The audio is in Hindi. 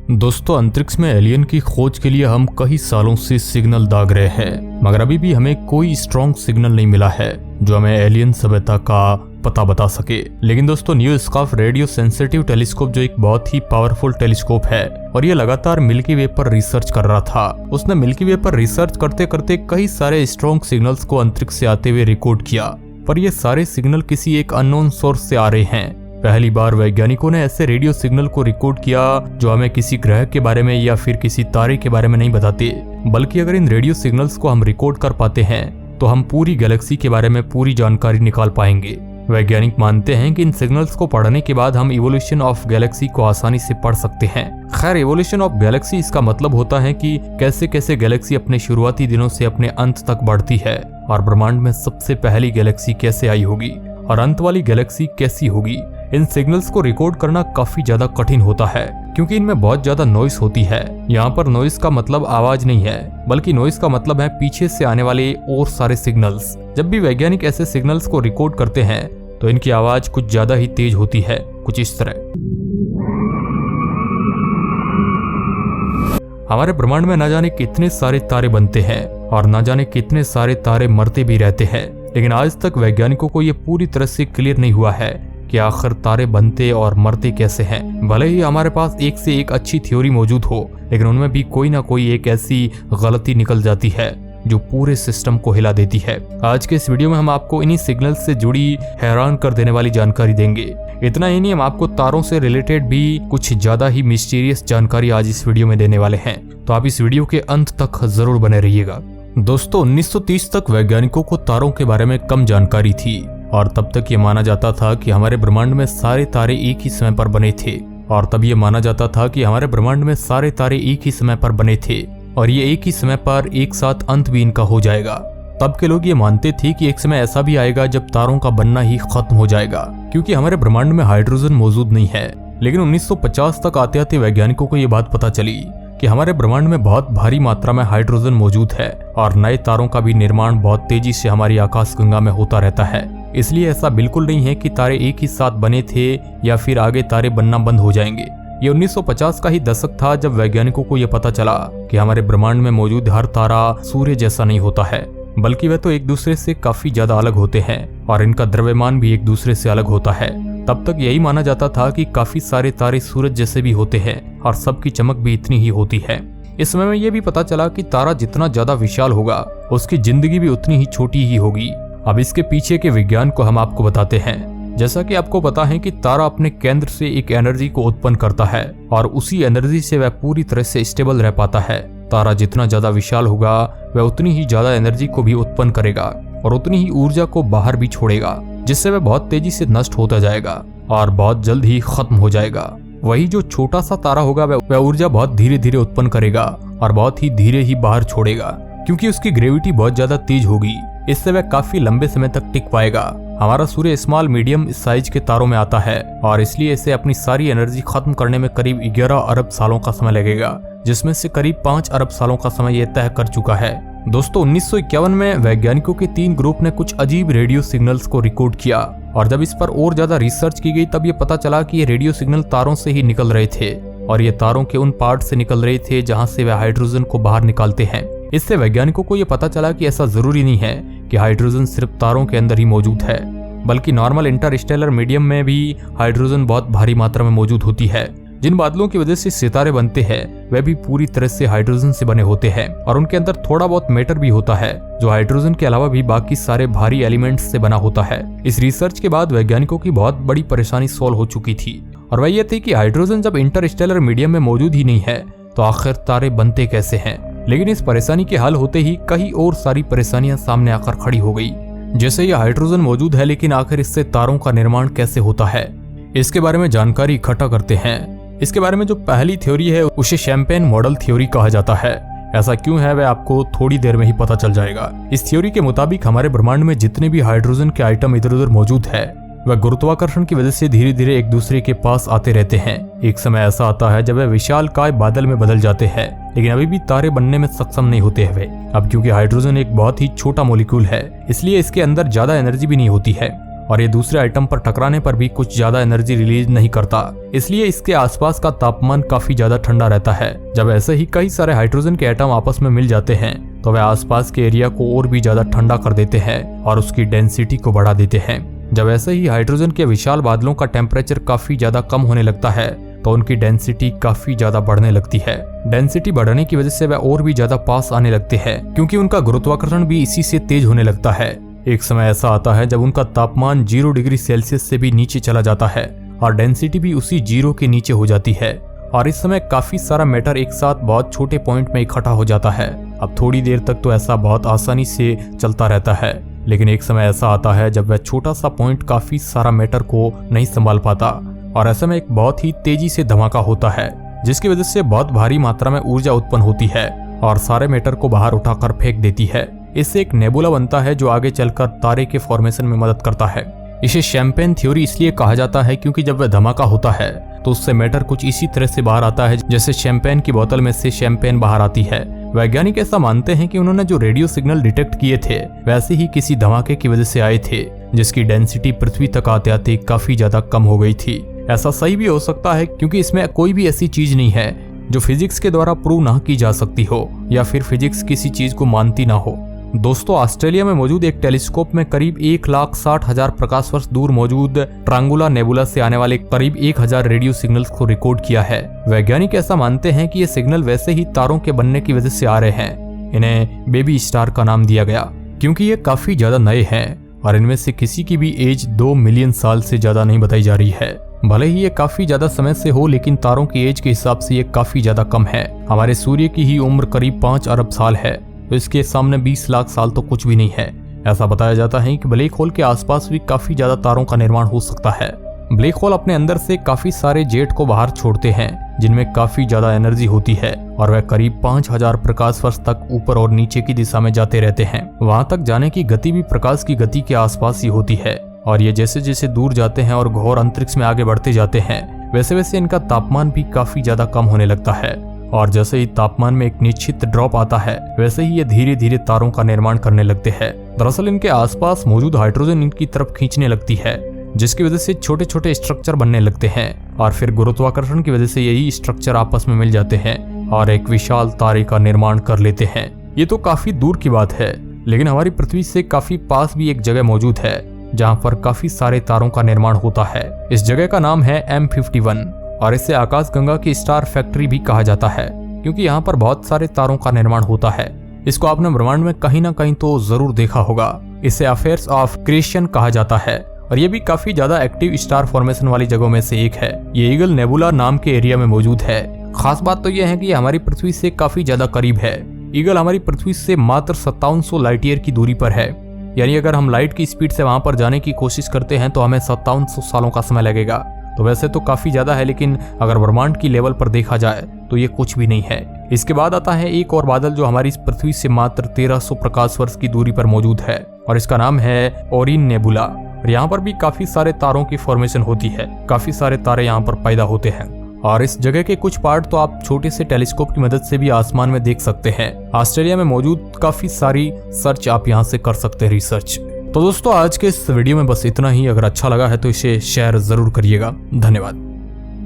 दोस्तों, अंतरिक्ष में एलियन की खोज के लिए हम कई सालों से सिग्नल दाग रहे हैं, मगर अभी भी हमें कोई स्ट्रॉन्ग सिग्नल नहीं मिला है जो हमें एलियन सभ्यता का पता बता सके। लेकिन दोस्तों, new scarf radio sensitive telescope जो एक बहुत ही पावरफुल टेलीस्कोप है और ये लगातार मिल्की वे पर रिसर्च कर रहा था। उसने मिल्की वे पर रिसर्च करते करते कई सारे स्ट्रॉन्ग सिग्नल्स को अंतरिक्ष से आते हुए रिकॉर्ड किया, पर ये सारे सिग्नल किसी एक अननोन सोर्स से आ रहे हैं। पहली बार वैज्ञानिकों ने ऐसे रेडियो सिग्नल को रिकॉर्ड किया जो हमें किसी ग्रह के बारे में या फिर किसी तारे के बारे में नहीं बताते, बल्कि अगर इन रेडियो सिग्नल्स को हम रिकॉर्ड कर पाते हैं तो हम पूरी गैलेक्सी के बारे में पूरी जानकारी निकाल पाएंगे। वैज्ञानिक मानते हैं कि इन सिग्नल्स को पढ़ने के बाद हम इवोल्यूशन ऑफ गैलेक्सी को आसानी से पढ़ सकते हैं। खैर, इवोल्यूशन ऑफ गैलेक्सी इसका मतलब होता है कि कैसे कैसे गैलेक्सी अपने शुरुआती दिनों से अपने अंत तक बढ़ती है और ब्रह्मांड में सबसे पहली गैलेक्सी कैसे आई होगी और अंत वाली गैलेक्सी कैसी होगी। इन सिग्नल्स को रिकॉर्ड करना काफी ज्यादा कठिन होता है क्योंकि इनमें बहुत ज्यादा नॉइस होती है। यहाँ पर नॉइस का मतलब आवाज नहीं है, बल्कि नॉइस का मतलब है पीछे से आने वाले और सारे सिग्नल्स। जब भी वैज्ञानिक ऐसे सिग्नल्स को रिकॉर्ड करते हैं तो इनकी आवाज कुछ ज्यादा ही तेज होती है, कुछ इस तरह। हमारे ब्रह्मांड में न जाने कितने सारे तारे बनते हैं और न जाने कितने सारे तारे मरते भी रहते हैं, लेकिन आज तक वैज्ञानिकों को यह पूरी तरह से क्लियर नहीं हुआ है कि आखिर तारे बनते और मरते कैसे हैं। भले ही हमारे पास एक से एक अच्छी थ्योरी मौजूद हो, लेकिन उनमें भी कोई ना कोई एक ऐसी गलती निकल जाती है जो पूरे सिस्टम को हिला देती है। आज के इस वीडियो में हम आपको इन्हीं सिग्नल्स से जुड़ी हैरान कर देने वाली जानकारी देंगे। इतना ही नहीं, हम आपको तारों से रिलेटेड भी कुछ ज्यादा ही मिस्टीरियस जानकारी आज इस वीडियो में देने वाले हैं, तो आप इस वीडियो के अंत तक जरूर बने रहिएगा। दोस्तों, 1930 तक वैज्ञानिकों को तारों के बारे में कम जानकारी थी और तब तक ये माना जाता था कि हमारे ब्रह्मांड में सारे तारे एक ही समय पर बने थे और तब ये माना जाता था कि हमारे ब्रह्मांड में सारे तारे एक ही समय पर बने थे और ये एक ही समय पर एक साथ अंत भी इनका हो जाएगा। तब के लोग ये मानते थे कि एक समय ऐसा भी आएगा जब तारों का बनना ही खत्म हो जाएगा क्योंकि हमारे ब्रह्मांड में हाइड्रोजन मौजूद नहीं है। लेकिन 1950 तक आते आते वैज्ञानिकों को ये बात पता चली कि हमारे ब्रह्मांड में बहुत भारी मात्रा में हाइड्रोजन मौजूद है और नए तारों का भी निर्माण बहुत तेजी से हमारी आकाशगंगा में होता रहता है। इसलिए ऐसा बिल्कुल नहीं है कि तारे एक ही साथ बने थे या फिर आगे तारे बनना बंद हो जाएंगे। ये 1950 का ही दशक था जब वैज्ञानिकों को यह पता चला कि हमारे ब्रह्मांड में मौजूद हर तारा सूर्य जैसा नहीं होता है, बल्कि वह तो एक दूसरे से काफी ज्यादा अलग होते हैं और इनका द्रव्यमान भी एक दूसरे से अलग होता है। तब तक यही माना जाता था कि काफी सारे तारे सूरज जैसे भी होते हैं और सबकी चमक भी इतनी ही होती है। इस समय में यह भी पता चला कि तारा जितना ज्यादा विशाल होगा उसकी जिंदगी भी उतनी ही छोटी ही होगी। अब इसके पीछे के विज्ञान को हम आपको बताते हैं। जैसा कि आपको पता है कि तारा अपने केंद्र से एक एनर्जी को उत्पन्न करता है और उसी एनर्जी से वह पूरी तरह से स्टेबल रह पाता है। तारा जितना ज्यादा विशाल होगा वह उतनी ही ज्यादा एनर्जी को भी उत्पन्न करेगा और उतनी ही ऊर्जा को बाहर भी छोड़ेगा, जिससे वह बहुत तेजी से नष्ट होता जाएगा और बहुत जल्द ही खत्म हो जाएगा। वही जो छोटा सा तारा होगा वह ऊर्जा बहुत धीरे धीरे उत्पन्न करेगा और बहुत ही धीरे ही बाहर छोड़ेगा क्योंकि उसकी ग्रेविटी बहुत ज्यादा तेज होगी। इससे वह काफी लंबे समय तक टिक पाएगा। हमारा सूर्य स्मॉल मीडियम साइज के तारों में आता है और इसलिए इसे अपनी सारी एनर्जी खत्म करने में करीब 11 अरब सालों का समय लगेगा, जिसमें से करीब 5 अरब सालों का समय यह तय कर चुका है। दोस्तों, 1951 में वैज्ञानिकों के 3 ग्रुप ने कुछ अजीब रेडियो सिग्नल्स को रिकॉर्ड किया और जब इस पर और ज्यादा रिसर्च की गई तब ये पता चला कि ये रेडियो सिग्नल तारों से ही निकल रहे थे और ये तारों के उन पार्ट से निकल रहे थे जहां से वह हाइड्रोजन को बाहर निकालते हैं। इससे वैज्ञानिकों को यह पता चला कि ऐसा जरूरी नहीं है कि हाइड्रोजन सिर्फ तारों के अंदर ही मौजूद है, बल्कि नॉर्मल इंटरस्टेलर मीडियम में भी हाइड्रोजन बहुत भारी मात्रा में मौजूद होती है। जिन बादलों की वजह से सितारे बनते हैं वह भी पूरी तरह से हाइड्रोजन से बने होते हैं और उनके अंदर थोड़ा बहुत मैटर भी होता है जो हाइड्रोजन के अलावा भी बाकी सारे भारी एलिमेंट्स से बना होता है। इस रिसर्च के बाद वैज्ञानिकों की बहुत बड़ी परेशानी सॉल्व हो चुकी थी और वह यह थी कि हाइड्रोजन जब इंटरस्टेलर मीडियम में मौजूद ही नहीं है तो आखिर तारे बनते कैसे हैं। लेकिन इस परेशानी के हल होते ही कई और सारी परेशानियां सामने आकर खड़ी हो गई। जैसे ये हाइड्रोजन मौजूद है, लेकिन आखिर इससे तारों का निर्माण कैसे होता है, इसके बारे में जानकारी इकट्ठा करते हैं। इसके बारे में जो पहली थ्योरी है उसे शैंपेन मॉडल थ्योरी कहा जाता है। ऐसा क्यों है वह आपको थोड़ी देर में ही पता चल जाएगा। इस थ्योरी के मुताबिक हमारे ब्रह्मांड में जितने भी हाइड्रोजन के आइटम इधर उधर मौजूद है वह गुरुत्वाकर्षण की वजह से धीरे धीरे एक दूसरे के पास आते रहते हैं। एक समय ऐसा आता है जब वह विशालकाय बादल में बदल जाते हैं, लेकिन अभी भी तारे बनने में सक्षम नहीं होते हैं वे। अब क्योंकि हाइड्रोजन एक बहुत ही छोटा मॉलिक्यूल है, इसलिए इसके अंदर ज्यादा एनर्जी भी नहीं होती है और ये दूसरे आइटम पर टकराने पर भी कुछ ज्यादा एनर्जी रिलीज नहीं करता, इसलिए इसके आसपास का तापमान काफी ज्यादा ठंडा रहता है। जब ऐसे ही कई सारे हाइड्रोजन के एटम आपस में मिल जाते हैं तो वे आसपास के एरिया को और भी ज्यादा ठंडा कर देते हैं और उसकी डेंसिटी को बढ़ा देते हैं। जब ऐसे ही हाइड्रोजन के विशाल बादलों का टेम्परेचर काफी ज्यादा कम होने लगता है तो उनकी डेंसिटी काफी ज्यादा बढ़ने लगती है। डेंसिटी बढ़ने की वजह से वे और भी ज्यादा पास आने लगते हैं, क्योंकि उनका गुरुत्वाकर्षण भी इसी से तेज होने लगता है। एक समय ऐसा आता है जब उनका तापमान 0 डिग्री सेल्सियस से भी नीचे चला जाता है और डेंसिटी भी उसी 0 के नीचे हो जाती है, और इस समय काफी सारा मैटर एक साथ बहुत छोटे पॉइंट में इकट्ठा हो जाता है। अब थोड़ी देर तक तो ऐसा बहुत आसानी से चलता रहता है, लेकिन एक समय ऐसा आता है जब वह छोटा सा पॉइंट काफी सारा मैटर को नहीं संभाल पाता, और ऐसे में एक बहुत ही तेजी से धमाका होता है, जिसकी वजह से बहुत भारी मात्रा में ऊर्जा उत्पन्न होती है और सारे मैटर को बाहर उठाकर फेंक देती है। इससे एक नेबुला बनता है जो आगे चलकर तारे के फॉर्मेशन में मदद करता है। इसे शैंपेन थ्योरी इसलिए कहा जाता है क्योंकि जब वह धमाका होता है तो उससे मैटर कुछ इसी तरह से बाहर आता है जैसे शैंपेन की बोतल में से शैंपेन बाहर आती है। वैज्ञानिक ऐसा मानते हैं कि उन्होंने जो रेडियो सिग्नल डिटेक्ट किए थे वैसे ही किसी धमाके की वजह से आए थे, जिसकी डेंसिटी पृथ्वी तक आते आते काफी ज्यादा कम हो गई थी। ऐसा सही भी हो सकता है क्योंकि इसमें कोई भी ऐसी चीज नहीं है जो फिजिक्स के द्वारा प्रूव ना की जा सकती हो या फिर फिजिक्स किसी चीज को मानती ना हो। दोस्तों, ऑस्ट्रेलिया में मौजूद एक टेलीस्कोप में करीब 1,60,000 प्रकाश वर्ष दूर मौजूद ट्रांगुला नेबुला से आने वाले करीब 1000 रेडियो सिग्नल्स को रिकॉर्ड किया है। वैज्ञानिक ऐसा मानते हैं कि ये सिग्नल वैसे ही तारों के बनने की वजह से आ रहे हैं। इन्हें बेबी स्टार का नाम दिया गया क्योंकि ये काफी ज्यादा नए हैं और इनमें से किसी की भी एज 2 मिलियन साल से ज्यादा नहीं बताई जा रही है। भले ही ये काफी ज्यादा समय से हो, लेकिन तारों की एज के हिसाब से ये काफी ज्यादा कम है। हमारे सूर्य की ही उम्र करीब 5 अरब साल है, तो इसके सामने 20 लाख साल तो कुछ भी नहीं है। ऐसा बताया जाता है कि ब्लैक होल के आसपास भी काफी ज्यादा तारों का निर्माण हो सकता है। ब्लैक होल अपने अंदर से काफी सारे जेट को बाहर छोड़ते हैं जिनमें काफी ज्यादा एनर्जी होती है और वह करीब 5000 प्रकाश वर्ष तक ऊपर और नीचे की दिशा में जाते रहते हैं। वहां तक जाने की गति भी प्रकाश की गति के आसपास ही होती है, और ये जैसे जैसे दूर जाते हैं और घोर अंतरिक्ष में आगे बढ़ते जाते हैं वैसे वैसे इनका तापमान भी काफी ज्यादा कम होने लगता है, और जैसे ही तापमान में एक निश्चित ड्रॉप आता है वैसे ही ये धीरे धीरे तारों का निर्माण करने लगते हैं। दरअसल इनके आसपास मौजूद हाइड्रोजन इनकी तरफ खींचने लगती है, जिसकी वजह से छोटे छोटे स्ट्रक्चर बनने लगते हैं और फिर गुरुत्वाकर्षण की वजह से यही स्ट्रक्चर आपस में मिल जाते हैं और एक विशाल तारे का निर्माण कर लेते हैं। ये तो काफी दूर की बात है, लेकिन हमारी पृथ्वी से काफी पास भी एक जगह मौजूद है जहाँ पर काफी सारे तारों का निर्माण होता है। इस जगह का नाम है M51 और इसे आकाशगंगा की स्टार फैक्ट्री भी कहा जाता है क्योंकि यहाँ पर बहुत सारे तारों का निर्माण होता है। इसको आपने ब्रह्मांड में कहीं ना कहीं तो जरूर देखा होगा। इसे अफेयर्स ऑफ क्रिएशन कहा जाता है और ये भी काफी ज्यादा एक्टिव स्टार फॉर्मेशन वाली जगहों में से एक है। ये ईगल नेबुला नाम के एरिया में मौजूद है। खास बात तो यह है कि ये हमारी पृथ्वी से काफी ज्यादा करीब है। ईगल हमारी पृथ्वी से मात्र 5700 लाइट ईयर की दूरी पर है, यानी अगर हम लाइट की स्पीड से वहां पर जाने की कोशिश करते हैं तो हमें 5700 सालों का समय लगेगा। तो वैसे तो काफी ज्यादा है, लेकिन अगर ब्रह्मांड की लेवल पर देखा जाए तो ये कुछ भी नहीं है। इसके बाद आता है एक और बादल जो हमारी पृथ्वी से मात्र 1300 प्रकाश वर्ष की दूरी पर मौजूद है और इसका नाम है ओरिन नेबुला। और यहाँ पर भी काफी सारे तारों की फॉर्मेशन होती है, काफी सारे तारे यहाँ पर पैदा होते हैं और इस जगह के कुछ पार्ट तो आप छोटे से टेलीस्कोप की मदद से भी आसमान में देख सकते हैं। ऑस्ट्रेलिया में मौजूद काफी सारी सर्च आप यहाँ से कर सकते हैं, रिसर्च। तो दोस्तों, आज के इस वीडियो में बस इतना ही। अगर अच्छा लगा है तो इसे शेयर जरूर करिएगा। धन्यवाद।